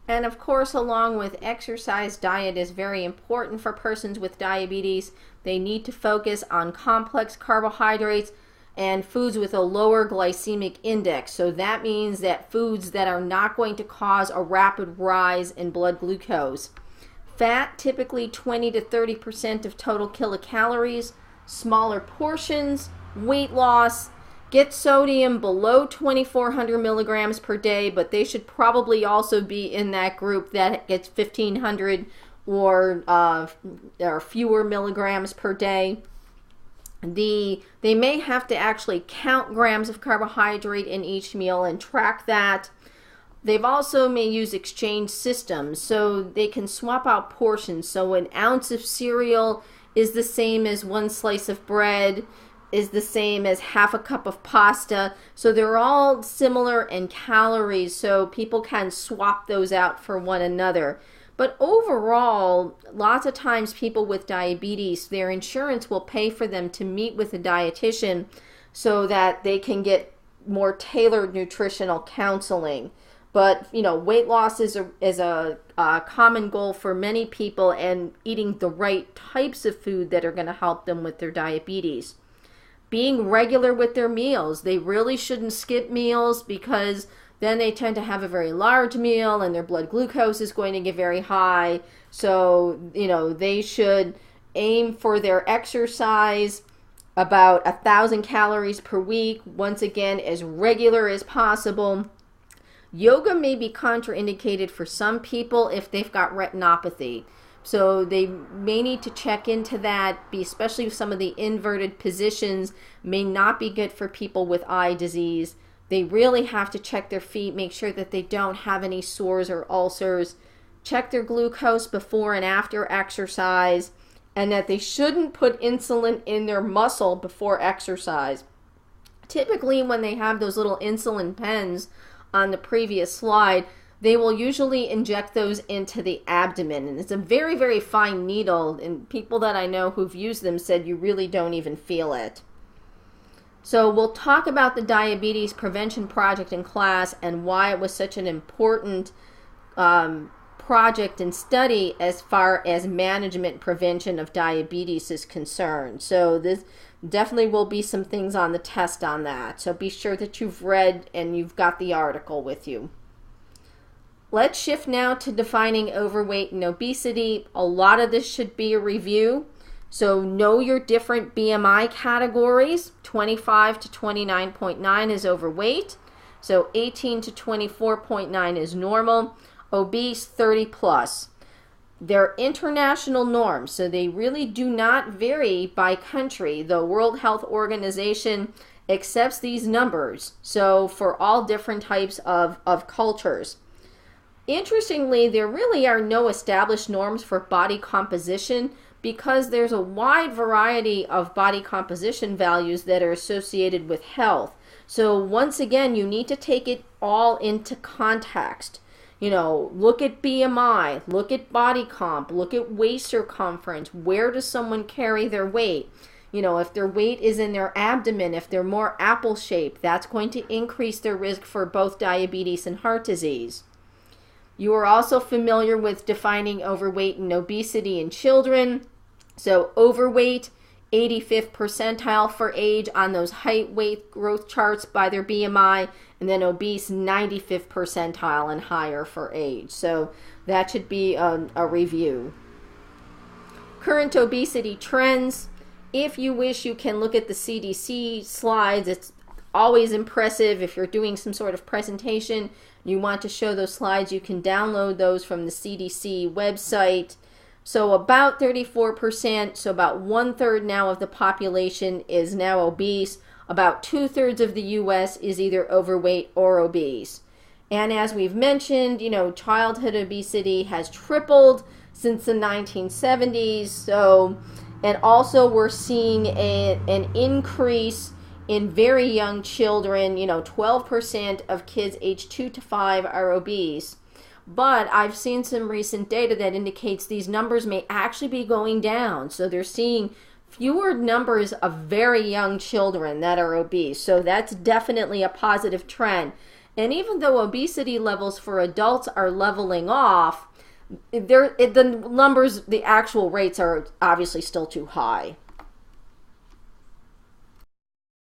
And of course, along with exercise, diet is very important for persons with diabetes. They need to focus on complex carbohydrates and foods with a lower glycemic index. So that means that foods that are not going to cause a rapid rise in blood glucose. Fat, typically 20 to 30% of total kilocalories. Smaller portions. Weight loss. Get sodium below 2,400 milligrams per day, but they should probably also be in that group that gets 1,500 or fewer milligrams per day. They may have to actually count grams of carbohydrate in each meal and track that. They've also may use exchange systems, so they can swap out portions. So an ounce of cereal is the same as one slice of bread, is the same as half a cup of pasta. So they're all similar in calories, so people can swap those out for one another. But overall, lots of times people with diabetes, their insurance will pay for them to meet with a dietitian so that they can get more tailored nutritional counseling. But, weight loss is a common goal for many people, and eating the right types of food that are going to help them with their diabetes. Being regular with their meals. They really shouldn't skip meals, because then they tend to have a very large meal and their blood glucose is going to get very high. So, they should aim for their exercise about 1,000 calories per week. Once again, as regular as possible. Yoga may be contraindicated for some people if they've got retinopathy. So they may need to check into that, especially some of the inverted positions may not be good for people with eye disease. They really have to check their feet, make sure that they don't have any sores or ulcers, check their glucose before and after exercise, and that they shouldn't put insulin in their muscle before exercise. Typically, when they have those little insulin pens on the previous slide, they will usually inject those into the abdomen, and it's a very, very fine needle, and people that I know who've used them said you really don't even feel it. So we'll talk about the Diabetes Prevention Project in class and why it was such an important project and study as far as management prevention of diabetes is concerned. So this definitely will be some things on the test on that. So be sure that you've read and you've got the article with you. Let's shift now to defining overweight and obesity. A lot of this should be a review. So know your different BMI categories. 25 to 29.9 is overweight. So 18 to 24.9 is normal. Obese, 30 plus. They're international norms, so they really do not vary by country. The World Health Organization accepts these numbers, so for all different types of cultures. Interestingly, there really are no established norms for body composition because there's a wide variety of body composition values that are associated with health. So once again, you need to take it all into context. Look at BMI, look at body comp, look at waist circumference. Where does someone carry their weight? If their weight is in their abdomen, if they're more apple-shaped, that's going to increase their risk for both diabetes and heart disease. You are also familiar with defining overweight and obesity in children. So overweight, 85th percentile for age on those height weight growth charts by their BMI, and then obese, 95th percentile and higher for age. So that should be a review. Current obesity trends. If you wish, you can look at the CDC slides. It's always impressive. If you're doing some sort of presentation, you want to show those slides, you can download those from the CDC website. So about 34%, so about 1/3 now of the population is now obese. About 2/3 of the U.S. is either overweight or obese. And as we've mentioned, childhood obesity has tripled since the 1970s. So, and also we're seeing an increase in very young children. 12% of kids aged 2 to 5 are obese. But I've seen some recent data that indicates these numbers may actually be going down. So they're seeing fewer numbers of very young children that are obese. So that's definitely a positive trend. And even though obesity levels for adults are leveling off, the numbers, the actual rates are obviously still too high.